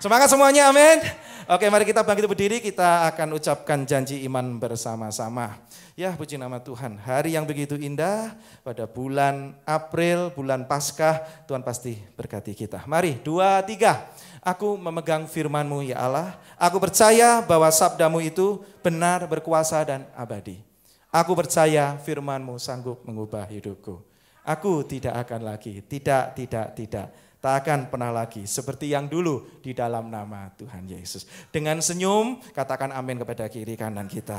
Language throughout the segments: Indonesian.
Semangat semuanya, amin. Oke, mari kita bangkit berdiri, kita akan ucapkan janji iman bersama-sama. Ya, puji nama Tuhan. Hari yang begitu indah pada bulan April, bulan Paskah, Tuhan pasti berkati kita. Mari, 2, 3. Aku memegang firman-Mu ya Allah. Aku percaya bahwa sabda-Mu itu benar, berkuasa dan abadi. Aku percaya firman-Mu sanggup mengubah hidupku. Aku tidak akan lagi, tidak. Tak akan pernah lagi seperti yang dulu di dalam nama Tuhan Yesus. Dengan senyum katakan amin kepada kiri kanan kita.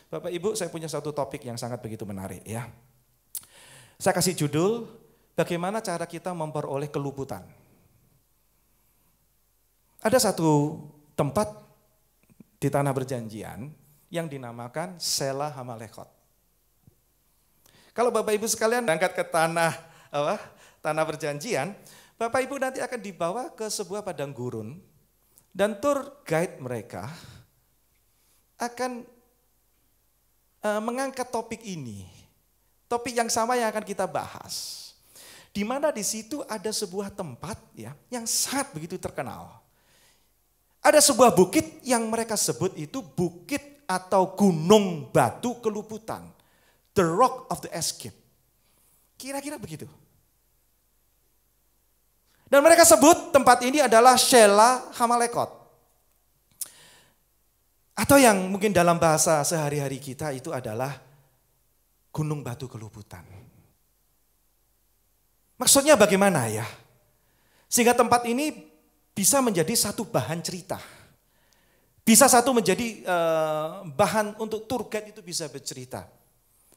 Bapak Ibu, saya punya satu topik yang sangat begitu menarik ya. Saya kasih judul, bagaimana cara kita memperoleh keluputan. Ada satu tempat di tanah perjanjian yang dinamakan Sela Hamalekot. Kalau Bapak Ibu sekalian berangkat ke tanah perjanjian, Bapak Ibu nanti akan dibawa ke sebuah padang gurun dan tour guide mereka akan mengangkat topik ini. Topik yang sama yang akan kita bahas. Di mana di situ ada sebuah tempat ya yang sangat begitu terkenal. Ada sebuah bukit yang mereka sebut itu bukit atau gunung batu keluputan. The Rock of the Escape. Kira-kira begitu. Dan mereka sebut tempat ini adalah Sela Hamalekot. Atau yang mungkin dalam bahasa sehari-hari kita itu adalah gunung batu keluputan. Maksudnya bagaimana ya? Sehingga tempat ini bisa menjadi satu bahan cerita. Bisa satu menjadi bahan untuk tour guide itu bisa bercerita.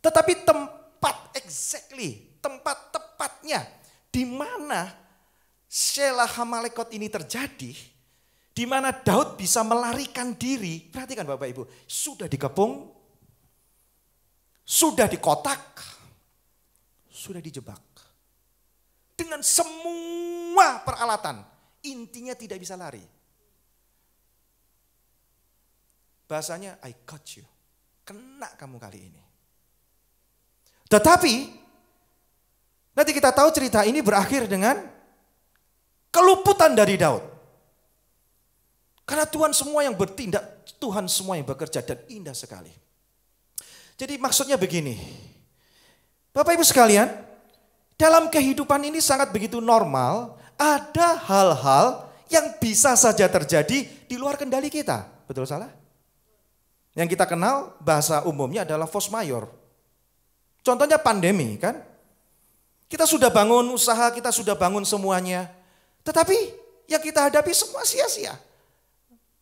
Tetapi tempat tepatnya di mana Sela Hamalekot ini terjadi, di mana Daud bisa melarikan diri. Perhatikan Bapak Ibu, sudah dikepung, sudah dikotak, sudah dijebak. Dengan semua peralatan, intinya tidak bisa lari. Bahasanya I got you, kena kamu kali ini. Tetapi nanti kita tahu cerita ini berakhir dengan keluputan dari Daud. Karena Tuhan semua yang bertindak, Tuhan semua yang bekerja dan indah sekali. Jadi maksudnya begini, Bapak Ibu sekalian, dalam kehidupan ini sangat begitu normal, ada hal-hal yang bisa saja terjadi di luar kendali kita. Betul salah? Yang kita kenal bahasa umumnya adalah force majeure. Contohnya pandemi kan. Kita sudah bangun usaha, kita sudah bangun semuanya. Tetapi yang kita hadapi semua sia-sia.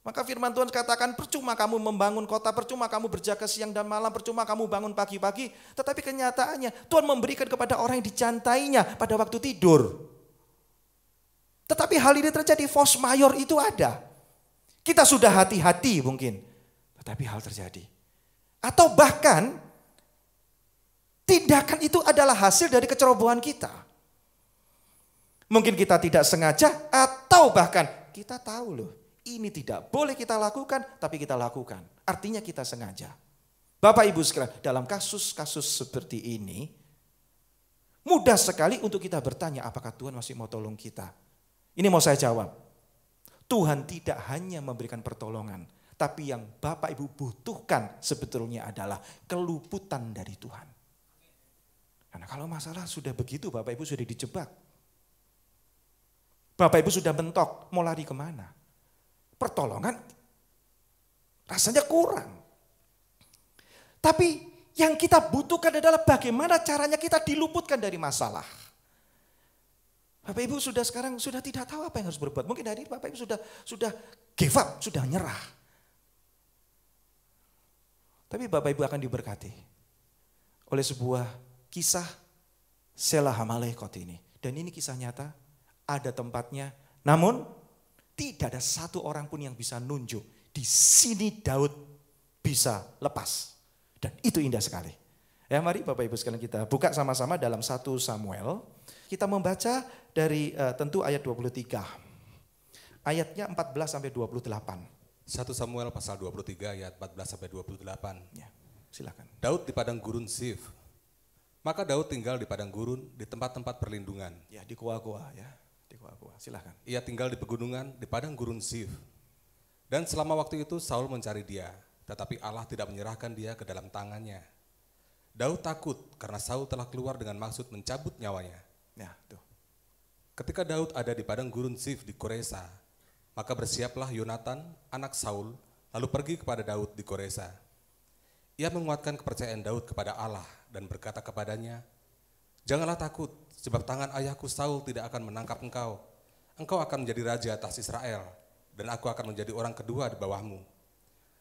Maka firman Tuhan katakan percuma kamu membangun kota, percuma kamu berjaga siang dan malam, percuma kamu bangun pagi-pagi. Tetapi kenyataannya Tuhan memberikan kepada orang yang dicintainya pada waktu tidur. Tetapi hal ini terjadi, force majeure itu ada. Kita sudah hati-hati mungkin, tetapi hal terjadi. Atau bahkan tindakan itu adalah hasil dari kecerobohan kita. Mungkin kita tidak sengaja atau bahkan kita tahu loh, ini tidak boleh kita lakukan tapi kita lakukan. Artinya kita sengaja. Bapak Ibu sekalian, dalam kasus-kasus seperti ini mudah sekali untuk kita bertanya apakah Tuhan masih mau tolong kita. Ini mau saya jawab. Tuhan tidak hanya memberikan pertolongan, tapi yang Bapak Ibu butuhkan sebetulnya adalah keluputan dari Tuhan. Karena kalau masalah sudah begitu, Bapak Ibu sudah dijebak. Bapak Ibu sudah mentok, mau lari kemana? Pertolongan rasanya kurang. Tapi yang kita butuhkan adalah bagaimana caranya kita diluputkan dari masalah. Bapak Ibu sudah sekarang sudah tidak tahu apa yang harus berbuat. Mungkin hari ini Bapak Ibu sudah give up, sudah nyerah. Tapi Bapak Ibu akan diberkati oleh sebuah kisah Sela Hamalekot ini. Dan ini kisah nyata, ada tempatnya. Namun tidak ada satu orang pun yang bisa nunjuk. Di sini Daud bisa lepas. Dan itu indah sekali. Ya, mari Bapak Ibu sekalian kita buka sama-sama dalam 1 Samuel. Kita membaca dari tentu ayat 23. Ayatnya 14 sampai 28. 1 Samuel pasal 23 ayat 14 sampai 28. Ya, silakan. Daud di padang gurun Sif. Maka Daud tinggal di padang gurun di tempat-tempat perlindungan. Ya, di goa-goa ya, di goa-goa. Silahkan. Ia tinggal di pegunungan di padang gurun Zif. Dan selama waktu itu Saul mencari dia, tetapi Allah tidak menyerahkan dia ke dalam tangannya. Daud takut karena Saul telah keluar dengan maksud mencabut nyawanya. Ya, tuh. Ketika Daud ada di padang gurun Zif di Koresa, maka bersiaplah Yonatan, anak Saul, lalu pergi kepada Daud di Koresa. Ia menguatkan kepercayaan Daud kepada Allah dan berkata kepadanya, "Janganlah takut, sebab tangan ayahku Saul tidak akan menangkap engkau. Engkau akan menjadi raja atas Israel, dan aku akan menjadi orang kedua di bawahmu.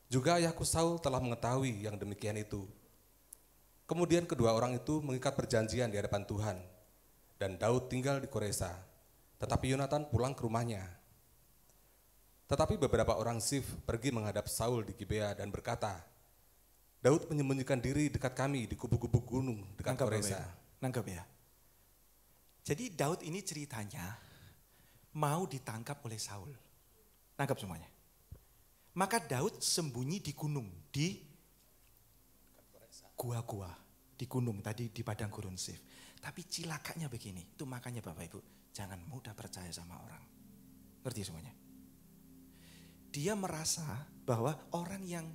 Juga ayahku Saul telah mengetahui yang demikian itu." Kemudian kedua orang itu mengikat perjanjian di hadapan Tuhan, dan Daud tinggal di Koresa, tetapi Yonatan pulang ke rumahnya. Tetapi beberapa orang Zif pergi menghadap Saul di Gibea dan berkata, "Daud menyembunyikan diri dekat kami di kubu-kubu gunung dekat Koresa." Nangkep ya. Jadi Daud ini ceritanya mau ditangkap oleh Saul. Nangkep semuanya. Maka Daud sembunyi di gunung, di gua-gua, di gunung tadi di padang gurun Zif. Tapi cilakanya begini, itu makanya Bapak Ibu, jangan mudah percaya sama orang. Ngerti semuanya? Dia merasa bahwa orang yang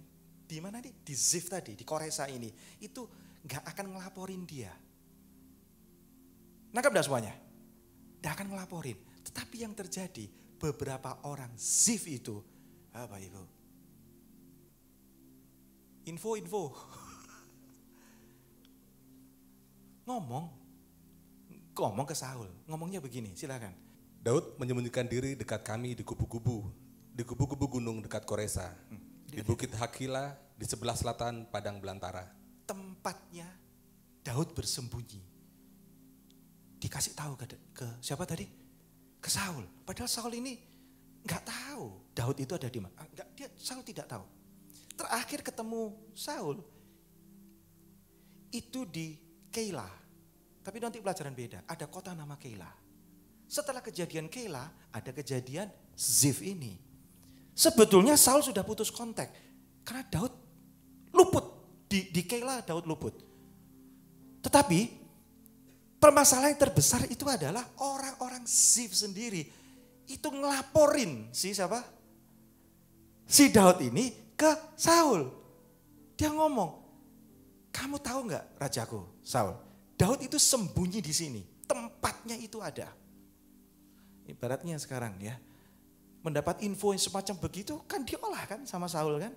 di mana nih? Di Zif tadi, di Koresa ini, itu gak akan ngelaporin dia. Nangkap gak semuanya? Gak akan ngelaporin. Tetapi yang terjadi, beberapa orang Zif itu, Bapak Ibu, info. Ngomong ke Saul, ngomongnya begini, silakan. Daud menyembunyikan diri dekat kami di kubu-kubu gunung dekat Koresa, di Bukit Hakila di sebelah selatan padang belantara. Tempatnya Daud bersembunyi. Dikasih tahu ke siapa tadi? Ke Saul. Padahal Saul ini nggak tahu Daud itu ada di mana. Saul tidak tahu. Terakhir ketemu Saul itu di Keila. Tapi nanti pelajaran beda. Ada kota nama Keila. Setelah kejadian Keila, ada kejadian Zif ini. Sebetulnya Saul sudah putus kontak. Karena Daud luput. Di Keila Daud luput. Tetapi permasalahan yang terbesar itu adalah orang-orang Zif sendiri. Itu ngelaporin si siapa? Si Daud ini ke Saul. Dia ngomong, "Kamu tahu nggak rajaku Saul? Daud itu sembunyi di sini. Tempatnya itu ada." Ibaratnya sekarang ya, mendapat info yang semacam begitu kan diolah kan sama Saul kan.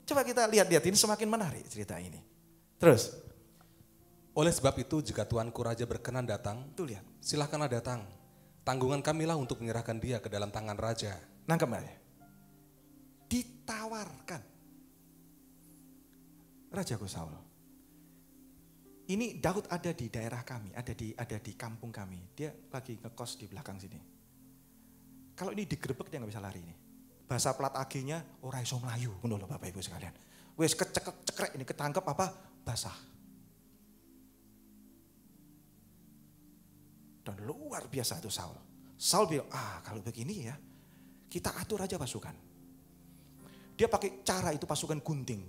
Coba kita lihat-lihat, ini semakin menarik cerita ini. Terus. Oleh sebab itu jika tuanku raja berkenan datang, Tuh lihat. silahkanlah datang. Tanggungan kamilah untuk menyerahkan dia ke dalam tangan raja. Nangkep nggak ya? Ditawarkan. Rajaku Saul. Ini Daud ada di daerah kami, ada di kampung kami. Dia lagi ngekos di belakang sini. Kalau ini digerebek dia nggak bisa lari ini. Bahasa plat AG-nya ora iso mlayu, ngono lho Bapak Ibu sekalian. Wes cekrek ini ketangkep apa? Basah. Dan luar biasa itu Saul. Saul bilang, kalau begini ya, kita atur aja pasukan. Dia pakai cara itu pasukan gunting.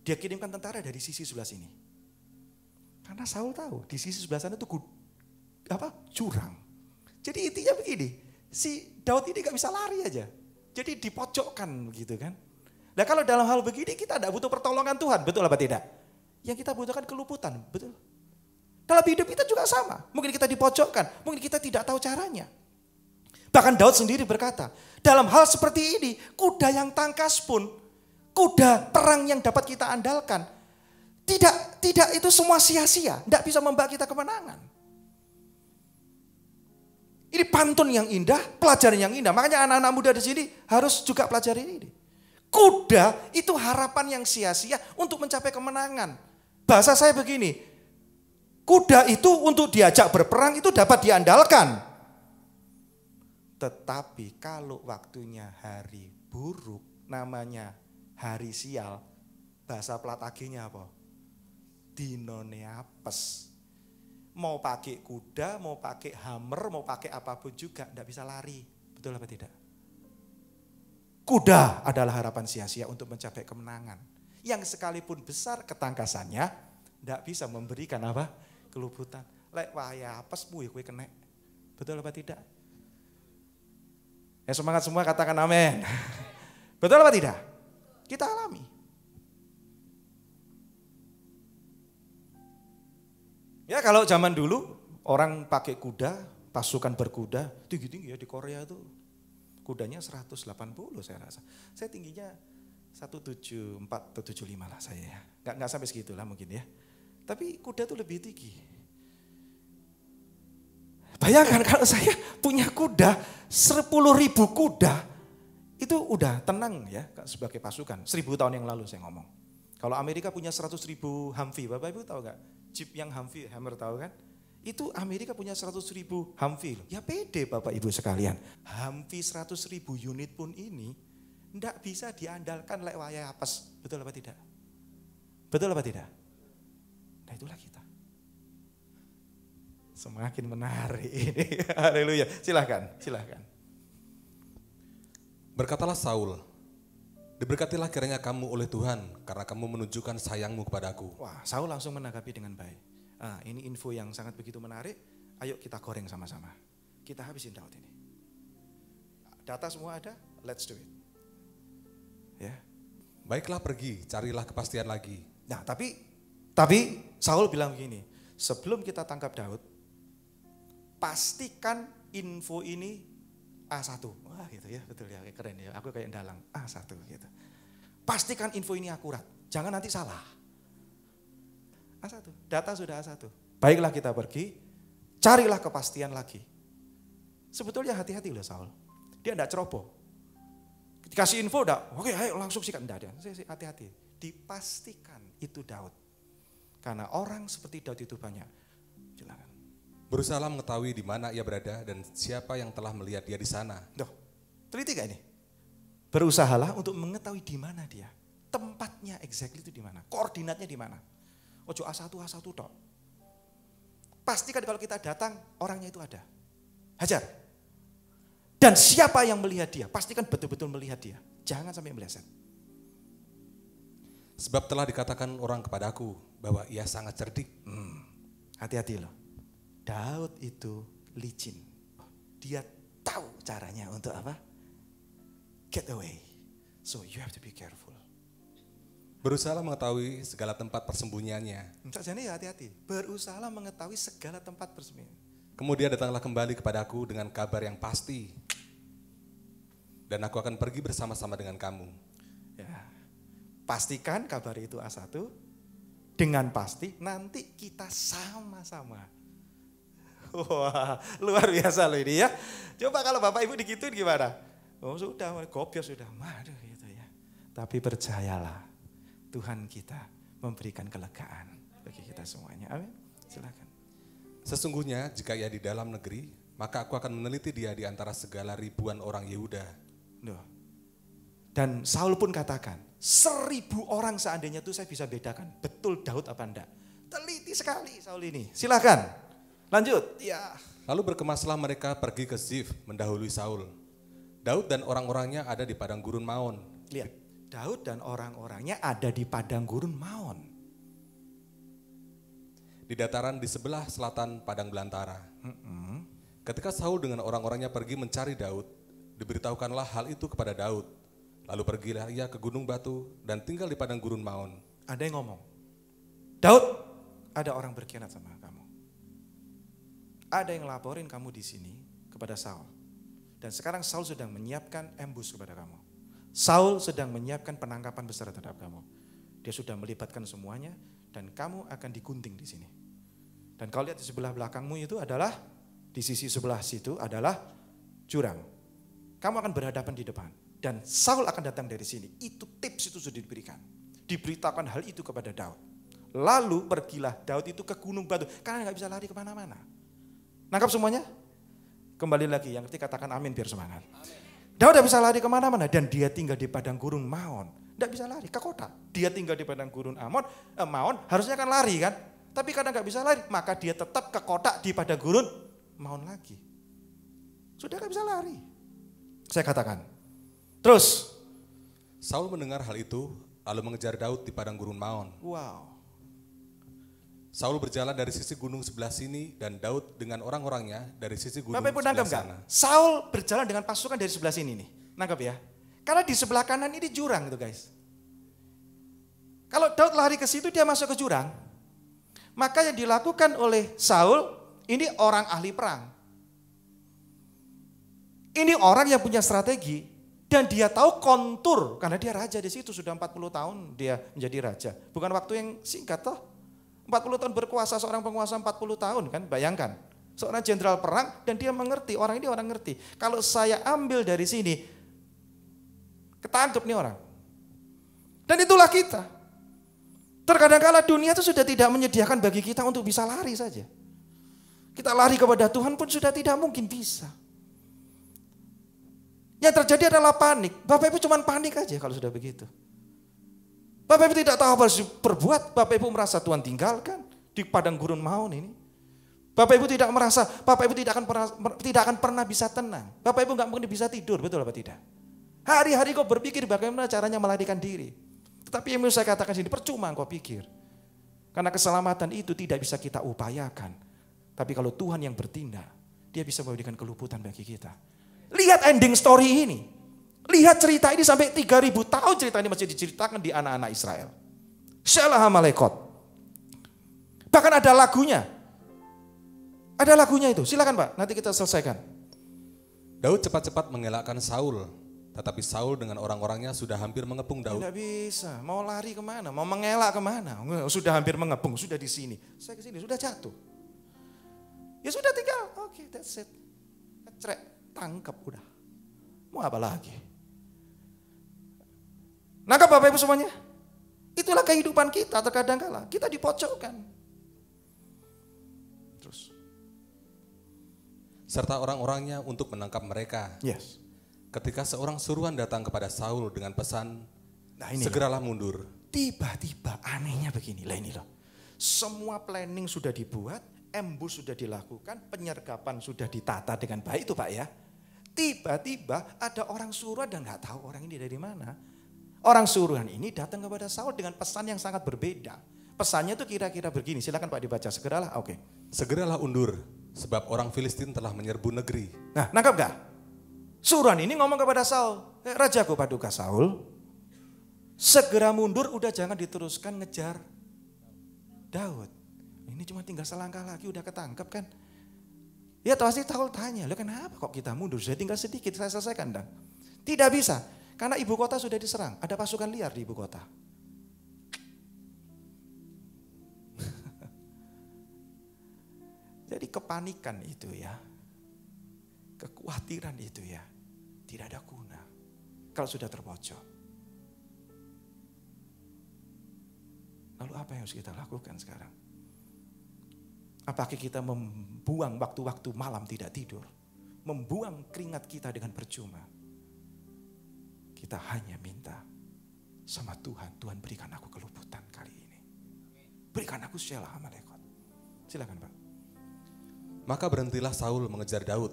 Dia kirimkan tentara dari sisi sebelah sini. Karena Saul tahu di sisi sebelah sana itu jurang. Jadi intinya begini, si Daud ini gak bisa lari aja. Jadi dipojokkan begitu kan. Nah kalau dalam hal begini kita tidak butuh pertolongan Tuhan, betul apa tidak? Yang kita butuhkan keluputan, betul. Dalam hidup kita juga sama. Mungkin kita dipojokkan, mungkin kita tidak tahu caranya. Bahkan Daud sendiri berkata, dalam hal seperti ini, kuda yang tangkas pun, kuda perang yang dapat kita andalkan, tidak itu semua sia-sia, tidak bisa membawa kita kemenangan. Ini pantun yang indah, pelajaran yang indah. Makanya anak-anak muda di sini harus juga pelajari ini. Kuda itu harapan yang sia-sia untuk mencapai kemenangan. Bahasa saya begini, kuda itu untuk diajak berperang itu dapat diandalkan. Tetapi kalau waktunya hari buruk, namanya hari sial, bahasa plat AG-nya apa? Dinone apes. Mau pakai kuda, mau pakai hammer, mau pakai apapun juga tidak bisa lari. Betul apa tidak? Kuda adalah harapan sia-sia untuk mencapai kemenangan. Yang sekalipun besar ketangkasannya tidak bisa memberikan apa? Keluputan. Lek waya apes ya kowe kena. Betul apa tidak? Yang semangat semua katakan amin. Betul apa tidak? Kita alami. Ya kalau zaman dulu orang pakai kuda, pasukan berkuda, tinggi-tinggi ya di Korea itu. Kudanya 180 saya rasa. Saya tingginya 174 atau 75 lah saya ya. Enggak sampai segitulah mungkin ya. Tapi kuda itu lebih tinggi. Bayangkan kalau saya punya kuda 10.000 kuda, itu udah tenang ya sebagai pasukan. 1000 tahun yang lalu saya ngomong. Kalau Amerika punya 100.000 Humvee, Bapak Ibu tahu gak? Jeep yang Humvee, Hammer tahu kan? Itu Amerika punya 100.000 Humvee. Ya pede Bapak Ibu sekalian. Humvee 100.000 unit pun ini enggak bisa diandalkan lek wayah apes. Betul apa tidak? Betul apa tidak? Nah itulah kita. Semakin menarik ini. Haleluya. Silahkan. Berkatalah Saul, diberkatilah kiranya kamu oleh Tuhan karena kamu menunjukkan sayangmu kepadaku. Wah, Saul langsung menanggapi dengan baik. Ini info yang sangat begitu menarik. Ayo kita goreng sama-sama. Kita habisin Daud ini. Data semua ada, let's do it. Ya. Baiklah pergi, carilah kepastian lagi. Nah, tapi Saul bilang begini, sebelum kita tangkap Daud, pastikan info ini A1. Wah gitu ya, betul ya, keren ya. Aku kayak dalang A1 gitu. Pastikan info ini akurat, jangan nanti salah. A1, data sudah A1. Baiklah kita pergi, carilah kepastian lagi. Sebetulnya hati-hati loh Saul, dia enggak ceroboh. Dikasih info udah, oke ayo langsung sikat, enggak ada. Hati-hati, dipastikan itu Daud. Karena orang seperti Daud itu banyak. Silakan. Berusaha mengetahui di mana ia berada dan siapa yang telah melihat dia di sana. Duh, teliti gak ini? Berusahalah untuk mengetahui di mana dia. Tempatnya exactly itu di mana? Koordinatnya di mana? Ojo A1 tok. Pastikan kalau kita datang orangnya itu ada. Hajar. Dan siapa yang melihat dia? Pastikan betul-betul melihat dia. Jangan sampai meleset. Sebab telah dikatakan orang kepadaku bahwa ia sangat cerdik. Hati-hati loh. Daud itu licin. Dia tahu caranya untuk apa? Get away. So you have to be careful. Berusaha mengetahui segala tempat persembunyiannya. Jadi hati-hati. Berusaha mengetahui segala tempat persembunyian. Kemudian datanglah kembali kepadaku dengan kabar yang pasti. Dan aku akan pergi bersama-sama dengan kamu. Ya. Pastikan kabar itu A1. Dengan pasti nanti kita sama-sama. Wah, luar biasa loh ini ya. Coba kalau Bapak Ibu digituin gimana? Oh sudah, gobios sudah. Waduh gitu ya. Tapi percayalah, Tuhan kita memberikan kelegaan bagi kita semuanya. Amin. Silakan. Sesungguhnya jika ia di dalam negeri, maka aku akan meneliti dia di antara segala ribuan orang Yehuda. Dan Saul pun katakan, 1000 orang seandainya itu saya bisa bedakan. Betul Daud apa enggak. Teliti sekali Saul ini. Silakan. Lanjut. Ya. Lalu berkemaslah mereka pergi ke Zif mendahului Saul. Daud dan orang-orangnya ada di padang gurun Maon. Lihat, Daud dan orang-orangnya ada di padang gurun Maon. Di dataran di sebelah selatan padang belantara. Ketika Saul dengan orang-orangnya pergi mencari Daud, diberitahukanlah hal itu kepada Daud. Lalu pergilah ia ke gunung batu dan tinggal di padang gurun Maon. Ada yang ngomong, Daud, ada orang berkhianat sama kamu. Ada yang laporin kamu di sini kepada Saul. Dan sekarang Saul sedang menyiapkan ambush kepada kamu. Saul sedang menyiapkan penangkapan besar terhadap kamu. Dia sudah melibatkan semuanya dan kamu akan digunting di sini. Dan kalau lihat di sebelah belakangmu itu adalah, di sisi sebelah situ adalah jurang. Kamu akan berhadapan di depan. Dan Saul akan datang dari sini. Itu tips itu sudah diberikan. Diberitakan hal itu kepada Daud. Lalu pergilah Daud itu ke gunung batu. Karena gak bisa lari kemana-mana. Nangkap semuanya? Kembali lagi, yang ngerti katakan amin biar semangat. Daud gak bisa lari kemana-mana. Dan dia tinggal di padang gurun Maon. Gak bisa lari ke kota. Dia tinggal di padang gurun Maon, harusnya kan lari kan. Tapi karena gak bisa lari, maka dia tetap ke kota di padang gurun Maon lagi. Sudah gak bisa lari. Saya katakan. Terus. Saul mendengar hal itu, lalu mengejar Daud di padang gurun Maon. Wow. Saul berjalan dari sisi gunung sebelah sini dan Daud dengan orang-orangnya dari sisi gunung Bapak Ibu sebelah nangkep nggak? sana. Saul berjalan dengan pasukan dari sebelah sini nih. Nangkep ya? Karena di sebelah kanan ini jurang gitu guys. Kalau Daud lari ke situ dia masuk ke jurang. Maka yang dilakukan oleh Saul ini orang ahli perang. Ini orang yang punya strategi dan dia tahu kontur karena dia raja di situ sudah 40 tahun dia menjadi raja. Bukan waktu yang singkat toh. 40 tahun berkuasa, seorang penguasa 40 tahun kan, bayangkan. Seorang jenderal perang dan dia mengerti, orang ini orang ngerti. Kalau saya ambil dari sini, ketangkep nih orang. Dan itulah kita. Terkadang kala dunia itu sudah tidak menyediakan bagi kita untuk bisa lari saja. Kita lari kepada Tuhan pun sudah tidak mungkin bisa. Yang terjadi adalah panik. Bapak Ibu cuma panik aja kalau sudah begitu. Bapak Ibu tidak tahu apa harus berbuat. Bapak Ibu merasa Tuhan tinggalkan di padang gurun maun ini. Bapak Ibu tidak merasa, Bapak Ibu tidak akan pernah bisa tenang. Bapak Ibu nggak mungkin bisa tidur, betul apa tidak? Hari-hari kau berpikir bagaimana caranya melarikan diri. Tetapi yang mau saya katakan sini, percuma kau pikir. Karena keselamatan itu tidak bisa kita upayakan. Tapi kalau Tuhan yang bertindak, dia bisa memberikan keluputan bagi kita. Lihat ending story ini. Lihat cerita ini sampai 3.000 tahun cerita ini masih diceritakan di anak-anak Israel. Syalah Amalekot. Bahkan ada lagunya. Ada lagunya itu. Silakan Pak, nanti kita selesaikan. Daud cepat-cepat mengelakkan Saul. Tetapi Saul dengan orang-orangnya sudah hampir mengepung Daud. Tidak bisa, mau lari kemana, mau mengelak kemana. Sudah hampir mengepung, sudah di sini. Saya ke sini, sudah jatuh. Ya sudah tinggal, oke, that's it. Kecrek, tangkap udah. Mau apa lagi? Nangkap Bapak Ibu semuanya? Itulah kehidupan kita terkadang kala. Kita dipojokkan. Terus. Serta orang-orangnya untuk menangkap mereka. Yes. Ketika seorang suruhan datang kepada Saul dengan pesan, Nah ini segeralah mundur. tiba-tiba anehnya begini. Lah ini loh. Semua planning sudah dibuat, ambush sudah dilakukan, penyergapan sudah ditata dengan baik itu Pak ya. Tiba-tiba ada orang suruhan dan nggak tahu orang ini dari mana. Orang suruhan ini datang kepada Saul dengan pesan yang sangat berbeda. Pesannya itu kira-kira begini, silakan Pak dibaca, segeralah, oke. Segeralah undur, sebab orang Filistin telah menyerbu negeri. Nah, nangkap gak? Suruhan ini ngomong kepada Saul, Rajaku Paduka Saul, segera mundur, udah jangan diteruskan ngejar Daud. Ini cuma tinggal selangkah lagi, udah ketangkep kan? Ya pasti Saul tanya, lo kenapa kok kita mundur? Sudah tinggal sedikit, saya selesaikan dong. Tidak bisa, karena ibu kota sudah diserang, ada pasukan liar di ibu kota. Jadi kepanikan itu ya, kekhawatiran itu ya, tidak ada guna kalau sudah terpojok. Lalu apa yang harus kita lakukan sekarang? Apakah kita membuang waktu-waktu malam tidak tidur? Membuang keringat kita dengan percuma? Kita hanya minta sama Tuhan, Tuhan berikan aku keluputan kali ini. Berikan aku syalah Amalekot. Silakan Pak. Maka berhentilah Saul mengejar Daud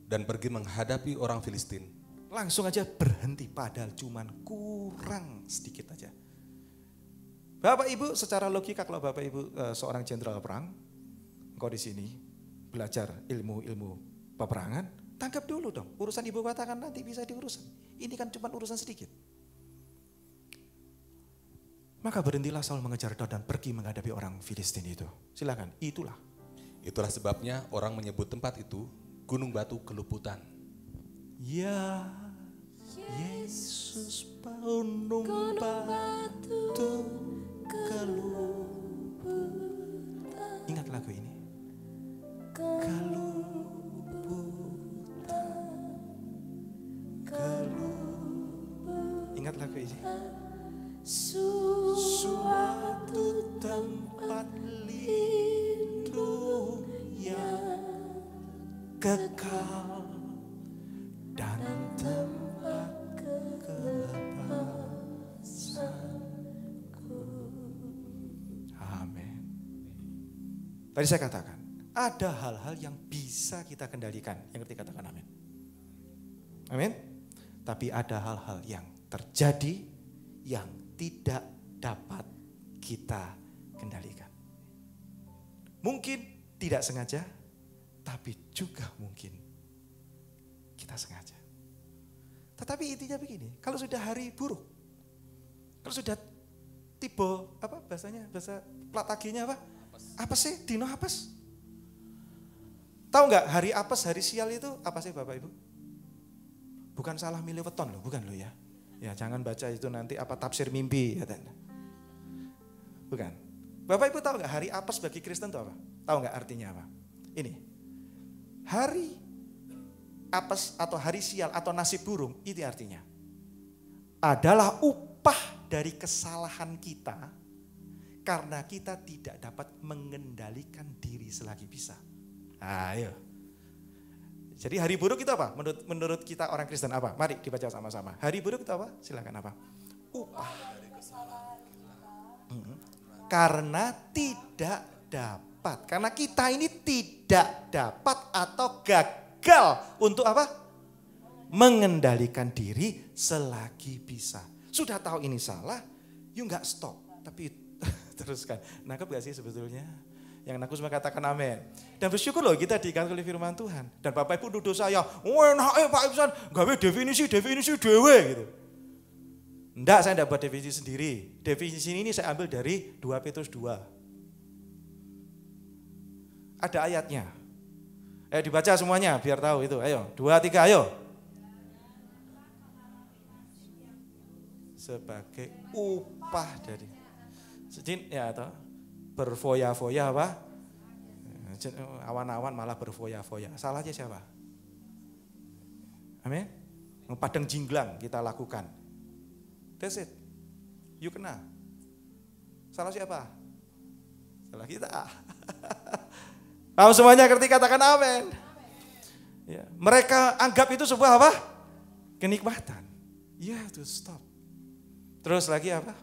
dan pergi menghadapi orang Filistin. Langsung aja berhenti padahal cuman kurang sedikit aja. Bapak Ibu secara logika kalau Bapak Ibu seorang jenderal perang, engkau di sini belajar ilmu-ilmu peperangan, tangkap dulu dong. Urusan ibu kota kan nanti bisa diurus. Ini kan cuma urusan sedikit. Maka berhentilah Saul mengejar Daud dan pergi menghadapi orang Filistin itu. Silakan, itulah. Itulah sebabnya orang menyebut tempat itu Gunung Batu Keluputan. Ya Yesus gunung batu keluputan. Ingat lagu ini. Ingat lagu ini. Suatu tempat lindung yang kekal dan tempat kelepasanku. Amin. Tadi saya katakan, ada hal-hal yang bisa kita kendalikan. Yang ngerti katakan amin. Amin. Tapi ada hal-hal yang terjadi yang tidak dapat kita kendalikan. Mungkin tidak sengaja, tapi juga mungkin kita sengaja. Tetapi intinya begini, kalau sudah hari buruk, kalau sudah tiba, apa bahasanya, bahasa Plataginya apa? Apa sih? Dino apes. Tahu nggak hari apes, hari sial itu apa sih Bapak Ibu? Bukan salah milih weton loh, bukan loh ya. Ya jangan baca itu nanti apa tafsir mimpi. Bukan. Bapak Ibu tahu nggak hari apes bagi Kristen itu apa? Tahu nggak artinya apa? Ini, hari apes atau hari sial atau nasib burung, itu artinya adalah upah dari kesalahan kita karena kita tidak dapat mengendalikan diri selagi bisa. Ayo. Jadi hari buruk itu apa? Menurut kita orang Kristen apa? Mari dibaca sama-sama. Hari buruk itu apa? Silakan apa? Upah dari kesalahan kita. Karena tidak dapat. Karena kita ini tidak dapat atau gagal untuk apa? Mengendalikan diri selagi bisa. Sudah tahu ini salah, you nggak stop. Tapi teruskan. Nangkep gak sih sebetulnya? Yang nangkep cuma katakan amin. Dan bersyukur loh kita diingatkan oleh firman Tuhan. Dan Bapak Ibu nuduh saya, enak Pak Ibsan, gawe definisi dewe gitu. Enggak, saya enggak buat definisi sendiri. Definisi ini saya ambil dari 2 Petrus 2. Ada ayatnya. Ayo dibaca semuanya biar tahu itu. Ayo, 2, 3, ayo. Sebagai upah dari. Ya atau berfoya-foya apa? Awan-awan malah berfoya-foya. Salahnya siapa? Amin. Padang jinglang kita lakukan. That's it. You kena. Salah siapa? Salah kita. Kamu semuanya ngerti katakan amin. Ya, mereka anggap itu sebuah apa? Kenikmatan. You have to stop. Terus lagi apa?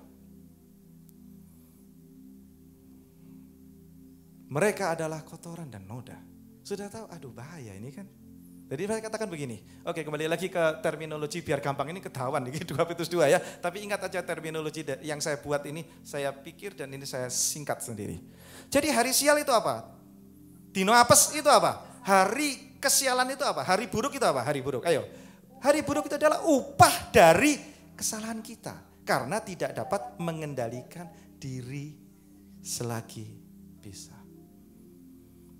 Mereka adalah kotoran dan noda. Sudah tahu, aduh bahaya ini kan. Jadi saya katakan begini, oke kembali lagi ke terminologi biar gampang ini ketahuan, ini 2 Petrus 2 ya. Tapi ingat aja terminologi yang saya buat ini, saya pikir dan ini saya singkat sendiri. Jadi hari sial itu apa? Dino apes itu apa? Hari kesialan itu apa? Hari buruk itu apa? Hari buruk, ayo. Hari buruk itu adalah upah dari kesalahan kita. Karena tidak dapat mengendalikan diri selagi bisa.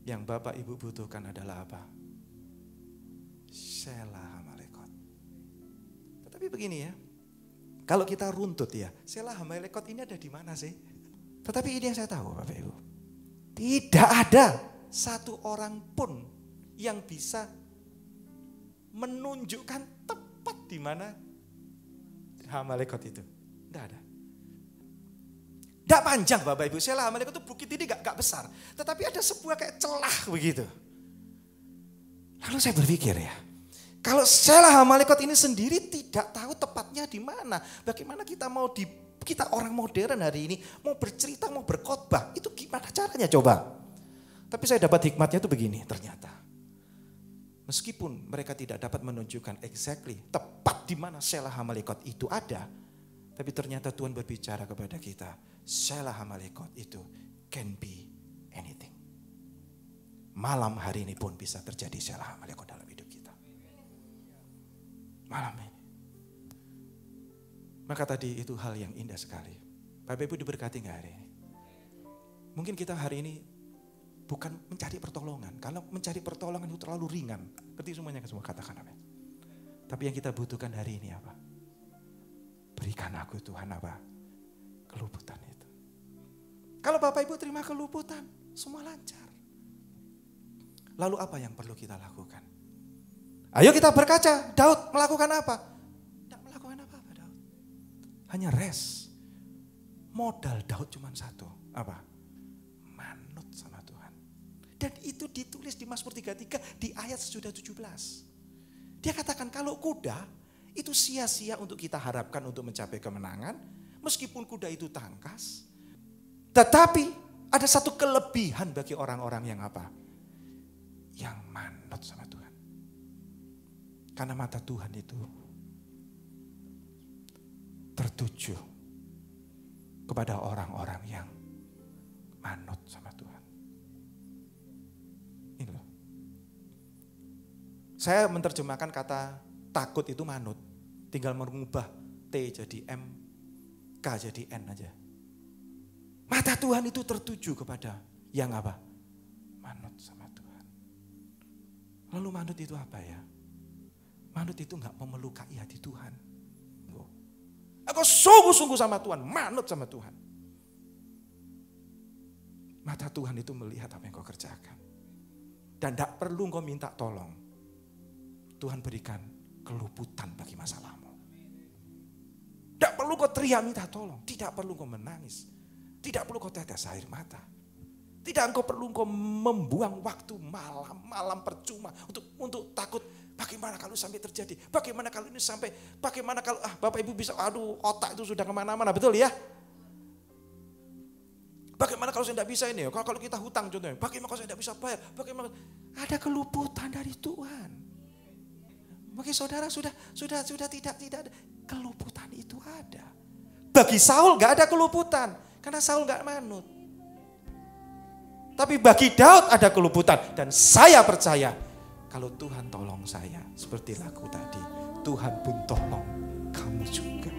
Yang Bapak Ibu butuhkan adalah apa? Selah Hamalekot. Tetapi begini ya, kalau kita runtut ya, Selah Hamalekot ini ada di mana sih? Tetapi ini yang saya tahu Bapak Ibu, tidak ada satu orang pun yang bisa menunjukkan tepat di mana Hamalekot itu. Tidak ada. Tidak panjang Bapak Ibu, Selah Hamalekot itu bukit ini gak besar. Tetapi ada sebuah kayak celah begitu. Lalu saya berpikir ya, kalau Selah Hamalekot ini sendiri tidak tahu tepatnya di mana. Bagaimana kita orang modern hari ini mau bercerita, mau berkhotbah, itu gimana caranya coba? Tapi saya dapat hikmatnya itu begini ternyata. Meskipun mereka tidak dapat menunjukkan exactly tepat di mana Selah Hamalekot itu ada, tapi ternyata Tuhan berbicara kepada kita, Selah Hamalekot itu can be anything. Malam hari ini pun bisa terjadi Selah Hamalekot dalam hidup kita. Malam ini. Maka tadi itu hal yang indah sekali. Bapak Ibu diberkati gak hari ini? Mungkin kita hari ini bukan mencari pertolongan. Kalau mencari pertolongan itu terlalu ringan. Berarti semuanya semua katakan amin. Tapi yang kita butuhkan hari ini apa? Berikan aku Tuhan apa? Keluputan itu. Kalau Bapak Ibu terima keluputan, semua lancar. Lalu apa yang perlu kita lakukan? Ayo kita berkaca, Daud melakukan apa? Tidak melakukan apa-apa Daud. Hanya rest. Modal Daud cuma satu, apa? Manut sama Tuhan. Dan itu ditulis di Mazmur 33 di ayat sudah 17. Dia katakan kalau kuda itu sia-sia untuk kita harapkan untuk mencapai kemenangan. Meskipun kuda itu tangkas. Tetapi ada satu kelebihan bagi orang-orang yang apa? Yang manut sama Tuhan. Karena mata Tuhan itu tertuju kepada orang-orang yang manut sama Tuhan. Saya menerjemahkan kata takut itu manut. Tinggal mengubah T jadi M, K jadi N aja. Mata Tuhan itu tertuju kepada yang apa? Manut sama Tuhan. Lalu manut itu apa ya? Manut itu enggak memelukai hati Tuhan. Aku sungguh-sungguh sama Tuhan, manut sama Tuhan. Mata Tuhan itu melihat apa yang kau kerjakan. Dan tidak perlu kau minta tolong. Tuhan berikan keluputan bagi masalahmu. Tidak perlu kau teriak minta tolong. Tidak perlu kau menangis. Tidak perlu kau tetes air mata. Tidak perlu kau membuang waktu malam-malam percuma untuk takut. Bagaimana kalau sampai terjadi? Bagaimana kalau ini sampai? Bagaimana kalau Bapak Ibu bisa, otak itu sudah kemana-mana, betul ya? Bagaimana kalau saya tidak bisa ini? Kalau kita hutang contohnya, bagaimana kalau saya tidak bisa bayar? Bagaimana? Ada keluputan dari Tuhan. Bagi saudara sudah tidak ada. Keluputan itu ada. Bagi Saul nggak ada keluputan, karena Saul nggak manut. Tapi bagi Daud ada keluputan, dan saya percaya kalau Tuhan tolong saya, seperti lagu tadi, Tuhan pun tolong kamu juga.